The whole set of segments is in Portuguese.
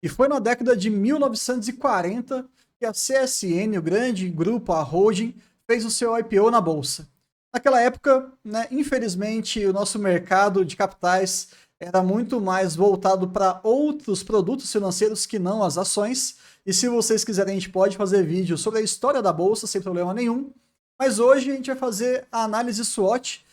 E foi na década de 1940 que a CSN, o grande grupo, a holding, fez o seu IPO na bolsa. Naquela época, né, infelizmente, o nosso mercado de capitais era muito mais voltado para outros produtos financeiros que não as ações. E se vocês quiserem, a gente pode fazer vídeo sobre a história da bolsa sem problema nenhum. Mas hoje a gente vai fazer a análise SWOT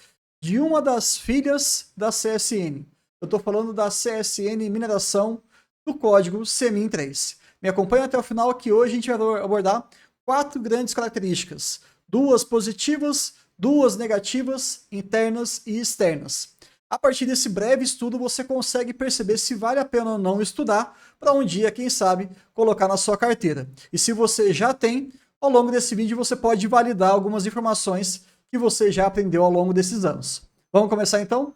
de uma das filhas da CSN. Eu estou falando da CSN Mineração, do código CEMIN3. Me acompanha até o final que hoje a gente vai abordar 4 grandes características. 2 positivas, 2 negativas, internas e externas. A partir desse breve estudo, você consegue perceber se vale a pena ou não estudar para um dia, quem sabe, colocar na sua carteira. E se você já tem, ao longo desse vídeo você pode validar algumas informações que você já aprendeu ao longo desses anos. Vamos começar então?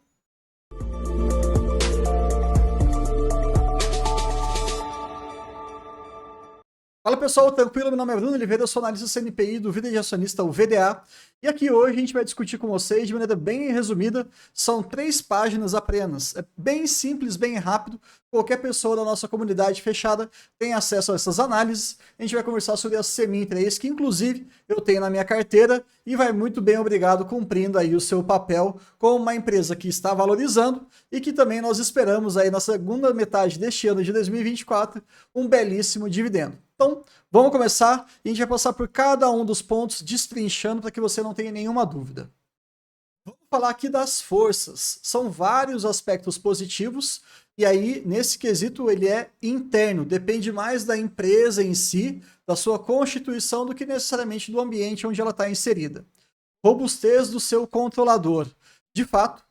Fala pessoal, tranquilo? Meu nome é Bruno Oliveira, eu sou analista CNPI do Vida de Acionista, o VDA, e aqui hoje a gente vai discutir com vocês de maneira bem resumida, são 3 páginas apenas, é bem simples, bem rápido, qualquer pessoa da nossa comunidade fechada tem acesso a essas análises, a gente vai conversar sobre a CEMIN3, que inclusive eu tenho na minha carteira, e vai muito bem, obrigado, cumprindo aí o seu papel como uma empresa que está valorizando, e que também nós esperamos aí na segunda metade deste ano de 2024, um belíssimo dividendo. Então, vamos começar e a gente vai passar por cada um dos pontos, destrinchando para que você não tenha nenhuma dúvida. Vamos falar aqui das forças. São vários aspectos positivos, e aí, nesse quesito, ele é interno, depende mais da empresa em si, da sua constituição, do que necessariamente do ambiente onde ela está inserida. Robustez do seu controlador. De fato,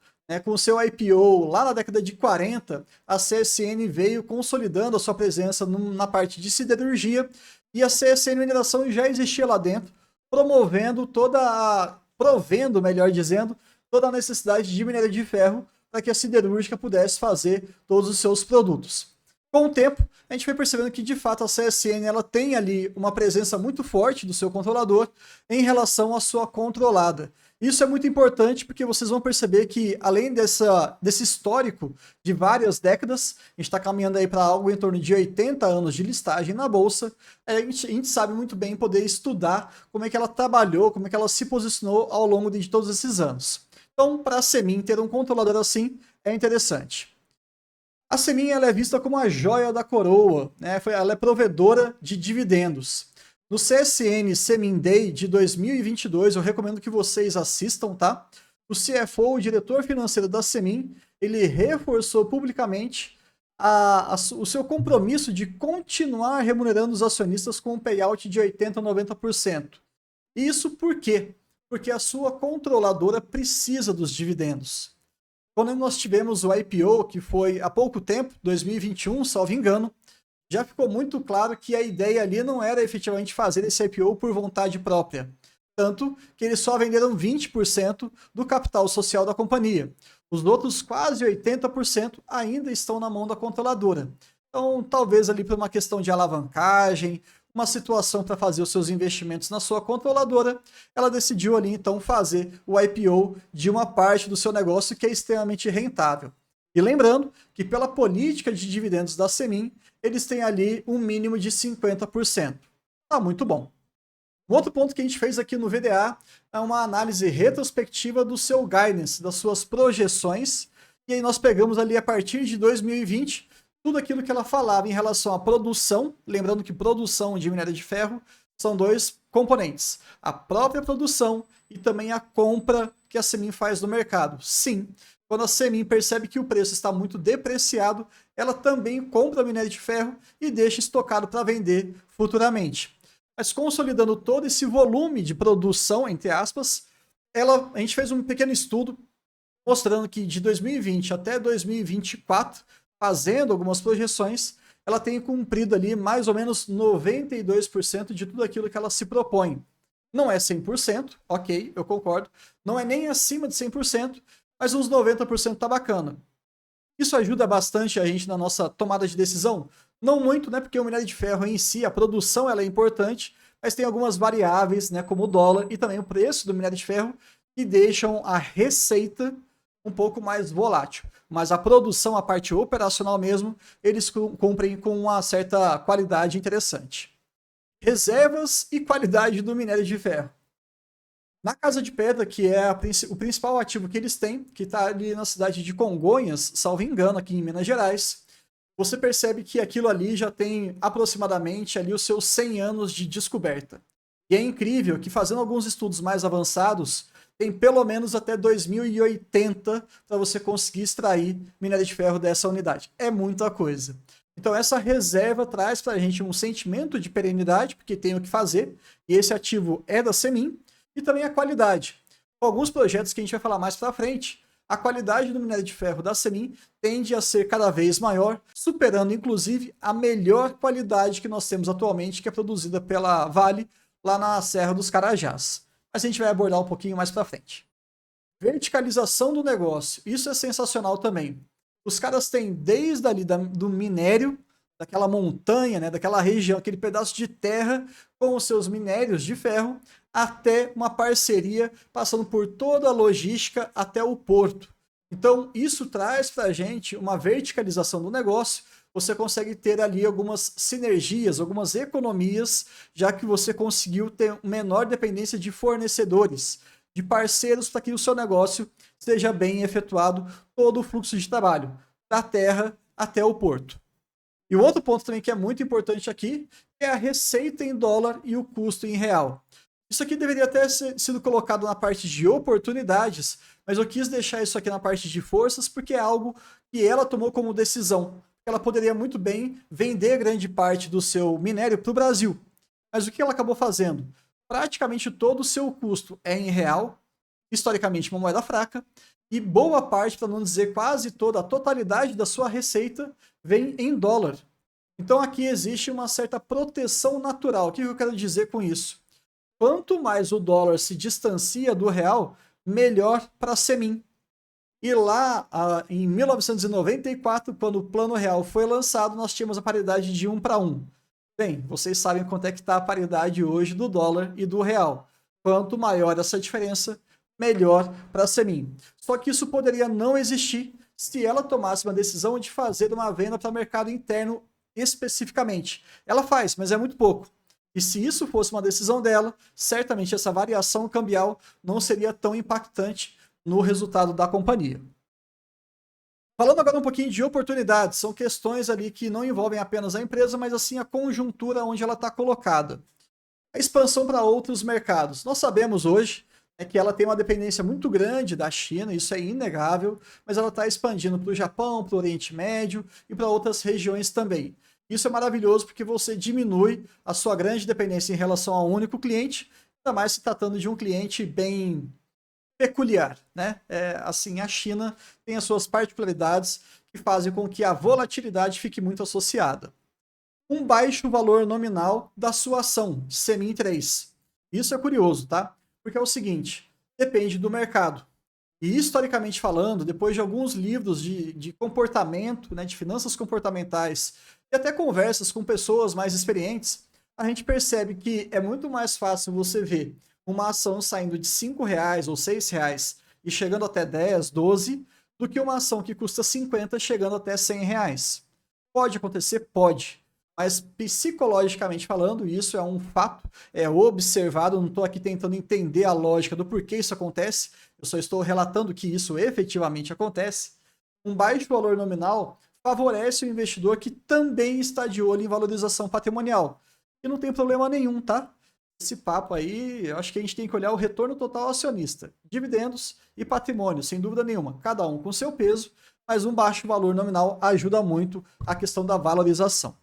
com o seu IPO lá na década de 40, a CSN veio consolidando a sua presença na parte de siderurgia e a CSN Mineração já existia lá dentro, provendo, melhor dizendo, toda a necessidade de minério de ferro para que a siderúrgica pudesse fazer todos os seus produtos. Com o tempo, a gente foi percebendo que, de fato, a CSN ela tem ali uma presença muito forte do seu controlador em relação à sua controlada. Isso é muito importante porque vocês vão perceber que, além desse histórico de várias décadas, a gente está caminhando aí para algo em torno de 80 anos de listagem na Bolsa, a gente sabe muito bem poder estudar como é que ela trabalhou, como é que ela se posicionou ao longo de todos esses anos. Então, para a CEMIN ter um controlador assim é interessante. A CEMIN ela é vista como a joia da coroa, né? Ela é provedora de dividendos. No CSN CEMIN Day de 2022, eu recomendo que vocês assistam, tá? O CFO, o diretor financeiro da CEMIN, ele reforçou publicamente o seu compromisso de continuar remunerando os acionistas com um payout de 80% a 90%. Isso por quê? Porque a sua controladora precisa dos dividendos. Quando nós tivemos o IPO, que foi há pouco tempo, 2021, salvo engano, já ficou muito claro que a ideia ali não era efetivamente fazer esse IPO por vontade própria. Tanto que eles só venderam 20% do capital social da companhia. Os outros quase 80% ainda estão na mão da controladora. Então, talvez ali por uma questão de alavancagem, uma situação para fazer os seus investimentos na sua controladora, ela decidiu ali então fazer o IPO de uma parte do seu negócio que é extremamente rentável. E lembrando que pela política de dividendos da CEMIN, eles têm ali um mínimo de 50%. Tá muito bom. Um outro ponto que a gente fez aqui no VDA é uma análise retrospectiva do seu guidance, das suas projeções, e aí nós pegamos ali a partir de 2020 tudo aquilo que ela falava em relação à produção, lembrando que produção de minério de ferro são 2 componentes, a própria produção e também a compra que a CEMIN faz no mercado. Sim, quando a CEMIN percebe que o preço está muito depreciado, ela também compra minério de ferro e deixa estocado para vender futuramente. Mas consolidando todo esse volume de produção, entre aspas, a gente fez um pequeno estudo mostrando que de 2020 até 2024, fazendo algumas projeções, ela tem cumprido ali mais ou menos 92% de tudo aquilo que ela se propõe. Não é 100%, ok, eu concordo. Não é nem acima de 100%, mas uns 90% tá bacana. Isso ajuda bastante a gente na nossa tomada de decisão? Não muito, né? Porque o minério de ferro em si, a produção ela é importante, mas tem algumas variáveis, né? Como o dólar e também o preço do minério de ferro, que deixam a receita um pouco mais volátil. Mas a produção, a parte operacional mesmo, eles cumprem com uma certa qualidade interessante. Reservas e qualidade do minério de ferro. Na Casa de Pedra, que é o principal ativo que eles têm, que está ali na cidade de Congonhas, salvo engano, aqui em Minas Gerais, você percebe que aquilo ali já tem aproximadamente ali os seus 100 anos de descoberta. E é incrível que, fazendo alguns estudos mais avançados, tem pelo menos até 2080 para você conseguir extrair minério de ferro dessa unidade. É muita coisa. Então essa reserva traz para a gente um sentimento de perenidade, porque tem o que fazer, e esse ativo é da Semin, e também a qualidade. Com alguns projetos que a gente vai falar mais para frente, a qualidade do minério de ferro da Semin tende a ser cada vez maior, superando inclusive a melhor qualidade que nós temos atualmente, que é produzida pela Vale, lá na Serra dos Carajás. Mas a gente vai abordar um pouquinho mais para frente. Verticalização do negócio. Isso é sensacional também. Os caras têm desde ali do minério, daquela montanha, né, daquela região, aquele pedaço de terra com os seus minérios de ferro, até uma parceria passando por toda a logística até o porto. Então, isso traz para a gente uma verticalização do negócio. Você consegue ter ali algumas sinergias, algumas economias, já que você conseguiu ter menor dependência de fornecedores, de parceiros, para que o seu negócio seja bem efetuado todo o fluxo de trabalho, da terra até o porto. E o outro ponto também que é muito importante aqui é a receita em dólar e o custo em real. Isso aqui deveria ter sido colocado na parte de oportunidades, mas eu quis deixar isso aqui na parte de forças porque é algo que ela tomou como decisão. Ela poderia muito bem vender grande parte do seu minério para o Brasil. Mas o que ela acabou fazendo? Praticamente todo o seu custo é em real, historicamente uma moeda fraca, e boa parte, para não dizer quase toda, a totalidade da sua receita vem em dólar. Então aqui existe uma certa proteção natural. O que eu quero dizer com isso? Quanto mais o dólar se distancia do real, melhor para a Semin. E lá, em 1994, quando o Plano Real foi lançado, nós tínhamos a paridade de 1 para 1. Bem, vocês sabem quanto é que está a paridade hoje do dólar e do real. Quanto maior essa diferença, melhor para a Semin. Só que isso poderia não existir se ela tomasse uma decisão de fazer uma venda para o mercado interno especificamente. Ela faz, mas é muito pouco. E se isso fosse uma decisão dela, certamente essa variação cambial não seria tão impactante no resultado da companhia. Falando agora um pouquinho de oportunidades, são questões ali que não envolvem apenas a empresa, mas assim a conjuntura onde ela está colocada. A expansão para outros mercados. Nós sabemos hoje que ela tem uma dependência muito grande da China, isso é inegável, mas ela está expandindo para o Japão, para o Oriente Médio e para outras regiões também. Isso é maravilhoso porque você diminui a sua grande dependência em relação a um único cliente, ainda mais se tratando de um cliente bem peculiar, né? Assim, a China tem as suas particularidades que fazem com que a volatilidade fique muito associada. Um baixo valor nominal da sua ação, Semin 3. Isso é curioso, tá? Porque é o seguinte, depende do mercado. E historicamente falando, depois de alguns livros de comportamento, né, de finanças comportamentais, e até conversas com pessoas mais experientes, a gente percebe que é muito mais fácil você ver uma ação saindo de R$5 ou R$6 e chegando até 10, 12, do que uma ação que custa 50 chegando até R$100. Pode acontecer? Pode. Mas psicologicamente falando, isso é um fato, é observado, não estou aqui tentando entender a lógica do porquê isso acontece, eu só estou relatando que isso efetivamente acontece. Um baixo valor nominal favorece o investidor que também está de olho em valorização patrimonial. E não tem problema nenhum, tá? Esse papo aí, eu acho que a gente tem que olhar o retorno total acionista, dividendos e patrimônio, sem dúvida nenhuma, cada um com seu peso, mas um baixo valor nominal ajuda muito a questão da valorização.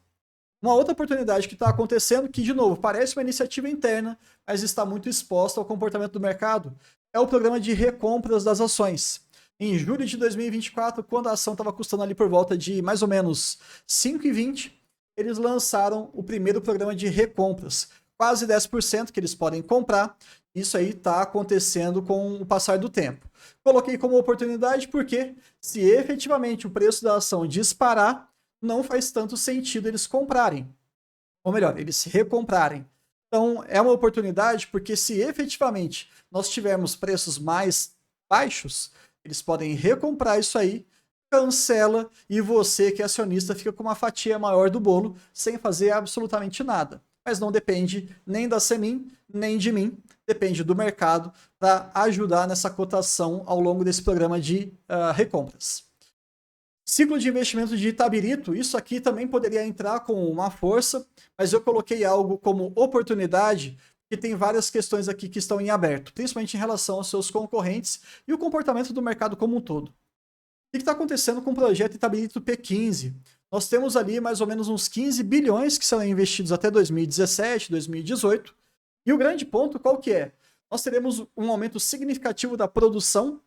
Uma outra oportunidade que está acontecendo, que de novo parece uma iniciativa interna, mas está muito exposta ao comportamento do mercado, é o programa de recompras das ações. Em julho de 2024, quando a ação estava custando ali por volta de mais ou menos 5,20, eles lançaram o primeiro programa de recompras, quase 10% que eles podem comprar. Isso aí está acontecendo com o passar do tempo. Coloquei como oportunidade porque, se efetivamente o preço da ação disparar, não faz tanto sentido eles comprarem. Ou melhor, eles se recomprarem. Então, é uma oportunidade porque se efetivamente nós tivermos preços mais baixos, Eles podem recomprar isso aí, cancela e você, que é acionista, fica com uma fatia maior do bolo sem fazer absolutamente nada. Mas não depende nem da Semin, nem de mim, depende do mercado para ajudar nessa cotação ao longo desse programa de recompras. Ciclo de investimento de Itabirito, isso aqui também poderia entrar com uma força, mas eu coloquei algo como oportunidade, que tem várias questões aqui que estão em aberto, principalmente em relação aos seus concorrentes e o comportamento do mercado como um todo. O que está acontecendo com o projeto Itabirito P15? Nós temos ali mais ou menos uns 15 bilhões que serão investidos até 2017, 2018, e o grande ponto qual que é? Nós teremos um aumento significativo da produção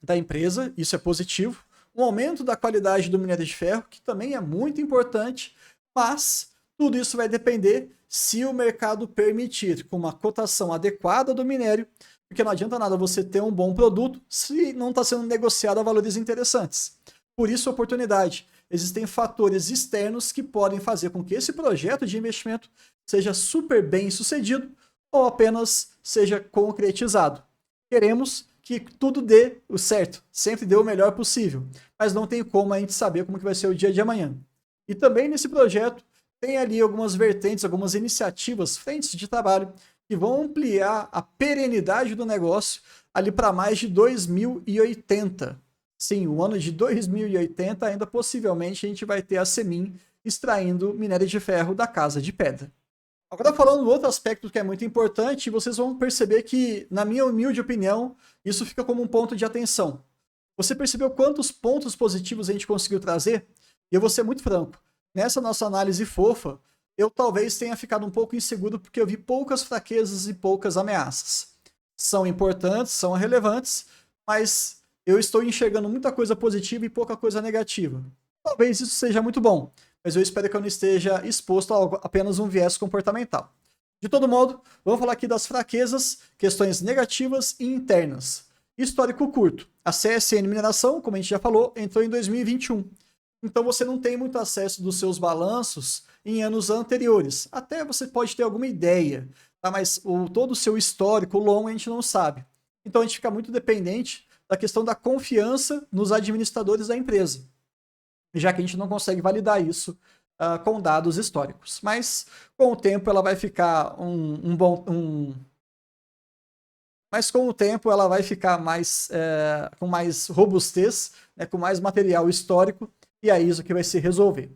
da empresa, isso é positivo, um aumento da qualidade do minério de ferro, que também é muito importante, mas tudo isso vai depender se o mercado permitir, com uma cotação adequada do minério, porque não adianta nada você ter um bom produto se não está sendo negociado a valores interessantes. Por isso, oportunidade. Existem fatores externos que podem fazer com que esse projeto de investimento seja super bem sucedido ou apenas seja concretizado. Queremos que tudo dê o certo, sempre dê o melhor possível, mas não tem como a gente saber como que vai ser o dia de amanhã. E também nesse projeto tem ali algumas vertentes, algumas iniciativas, frentes de trabalho, que vão ampliar a perenidade do negócio ali para mais de 2080. Sim, o ano de 2080 ainda possivelmente a gente vai ter a Semin extraindo minério de ferro da Casa de Pedra. Agora falando do outro aspecto que é muito importante, vocês vão perceber que, na minha humilde opinião, isso fica como um ponto de atenção. Você percebeu quantos pontos positivos a gente conseguiu trazer? E eu vou ser muito franco. Nessa nossa análise fofa, eu talvez tenha ficado um pouco inseguro porque eu vi poucas fraquezas e poucas ameaças. São importantes, são relevantes, mas eu estou enxergando muita coisa positiva e pouca coisa negativa. Talvez isso seja muito bom, mas eu espero que eu não esteja exposto a apenas um viés comportamental. De todo modo, vamos falar aqui das fraquezas, questões negativas e internas. Histórico curto. A CSN Mineração, como a gente já falou, entrou em 2021. Então você não tem muito acesso dos seus balanços em anos anteriores. Até você pode ter alguma ideia, tá? Mas todo o seu histórico longo a gente não sabe. Então a gente fica muito dependente da questão da confiança nos administradores da empresa, já que a gente não consegue validar isso com dados históricos. Mas com o tempo ela vai ficar mas com o tempo ela vai ficar com mais robustez, né, com mais material histórico, e é isso que vai se resolver.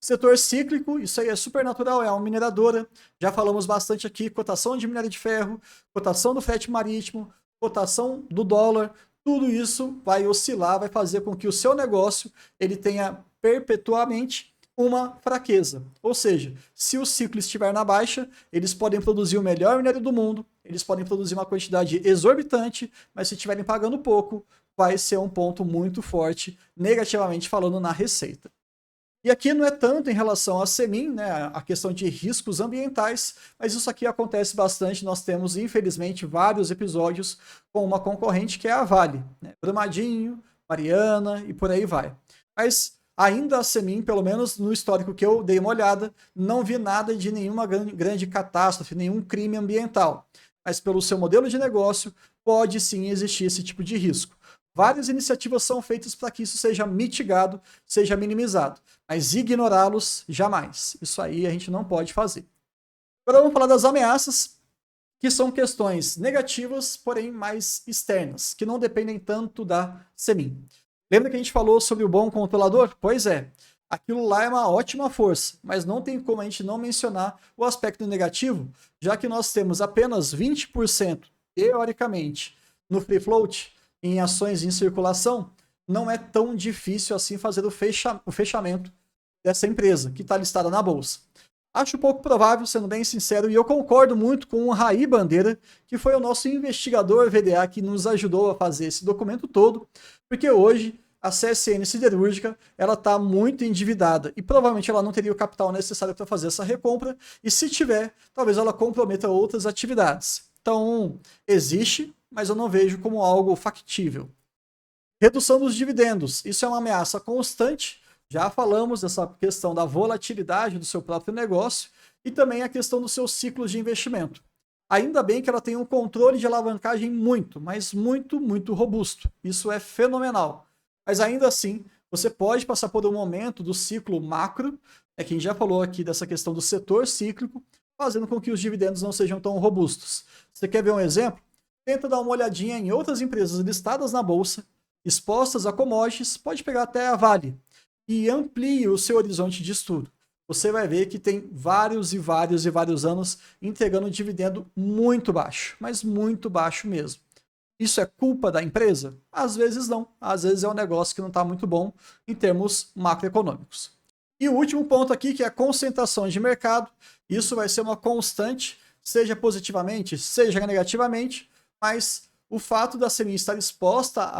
Setor cíclico, isso aí é super natural, é uma mineradora. Já falamos bastante aqui, cotação de minério de ferro, cotação do frete marítimo, cotação do dólar, tudo isso vai oscilar, vai fazer com que o seu negócio ele tenha perpetuamente uma fraqueza. Ou seja, se o ciclo estiver na baixa, eles podem produzir o melhor minério do mundo, eles podem produzir uma quantidade exorbitante, mas se estiverem pagando pouco, vai ser um ponto muito forte, negativamente falando, na receita. E aqui não é tanto em relação à Semin, né, a questão de riscos ambientais, mas isso aqui acontece bastante. Nós temos, infelizmente, vários episódios com uma concorrente que é a Vale, né, Brumadinho, Mariana e por aí vai. Mas ainda a Semin, pelo menos no histórico que eu dei uma olhada, não vi nada de nenhuma grande catástrofe, nenhum crime ambiental. Mas pelo seu modelo de negócio, pode sim existir esse tipo de risco. Várias iniciativas são feitas para que isso seja mitigado, seja minimizado, mas ignorá-los jamais. Isso aí a gente não pode fazer. Agora vamos falar das ameaças, que são questões negativas, porém mais externas, que não dependem tanto da Semin. Lembra que a gente falou sobre o bom controlador? Pois é, aquilo lá é uma ótima força, mas não tem como a gente não mencionar o aspecto negativo, já que nós temos apenas 20%, teoricamente, no free float, em ações em circulação, não é tão difícil assim fazer o fechamento dessa empresa, que está listada na bolsa. Acho pouco provável, sendo bem sincero, e eu concordo muito com o Raí Bandeira, que foi o nosso investigador VDA que nos ajudou a fazer esse documento todo, porque hoje a CSN Siderúrgica ela está muito endividada e provavelmente ela não teria o capital necessário para fazer essa recompra, e se tiver, talvez ela comprometa outras atividades. Então, existe, mas eu não vejo como algo factível. Redução dos dividendos. Isso é uma ameaça constante. Já falamos dessa questão da volatilidade do seu próprio negócio e também a questão dos seus ciclos de investimento. Ainda bem que ela tem um controle de alavancagem muito, mas muito, muito robusto. Isso é fenomenal. Mas ainda assim, você pode passar por um momento do ciclo macro, que a gente já falou aqui dessa questão do setor cíclico, fazendo com que os dividendos não sejam tão robustos. Você quer ver um exemplo? Tenta dar uma olhadinha em outras empresas listadas na bolsa, expostas a commodities, pode pegar até a Vale, e amplie o seu horizonte de estudo. Você vai ver que tem vários e vários e vários anos entregando um dividendo muito baixo, mas muito baixo mesmo. Isso é culpa da empresa? Às vezes não. Às vezes é um negócio que não está muito bom em termos macroeconômicos. E o último ponto aqui, que é a concentração de mercado. Isso vai ser uma constante, seja positivamente, seja negativamente, mas o fato da CME estar exposta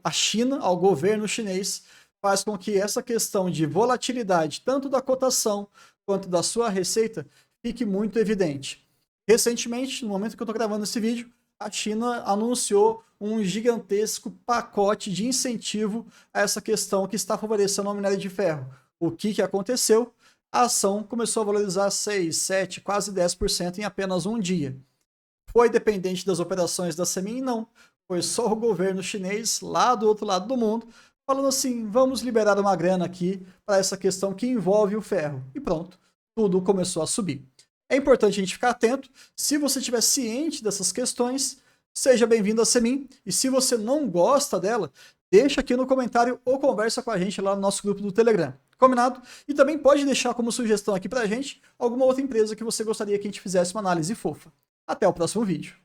à China, ao governo chinês, faz com que essa questão de volatilidade, tanto da cotação quanto da sua receita, fique muito evidente. Recentemente, no momento que eu estou gravando esse vídeo, a China anunciou um gigantesco pacote de incentivo a essa questão que está favorecendo a minério de ferro. O que aconteceu? A ação começou a valorizar 6, 7, quase 10% em apenas um dia. Foi dependente das operações da CME? Não. Foi só o governo chinês, lá do outro lado do mundo, falando assim, vamos liberar uma grana aqui para essa questão que envolve o ferro. E pronto, tudo começou a subir. É importante a gente ficar atento. Se você estiver ciente dessas questões, seja bem-vindo à CME. E se você não gosta dela, deixa aqui no comentário ou conversa com a gente lá no nosso grupo do Telegram. Combinado? E também pode deixar como sugestão aqui pra gente alguma outra empresa que você gostaria que a gente fizesse uma análise fofa. Até o próximo vídeo.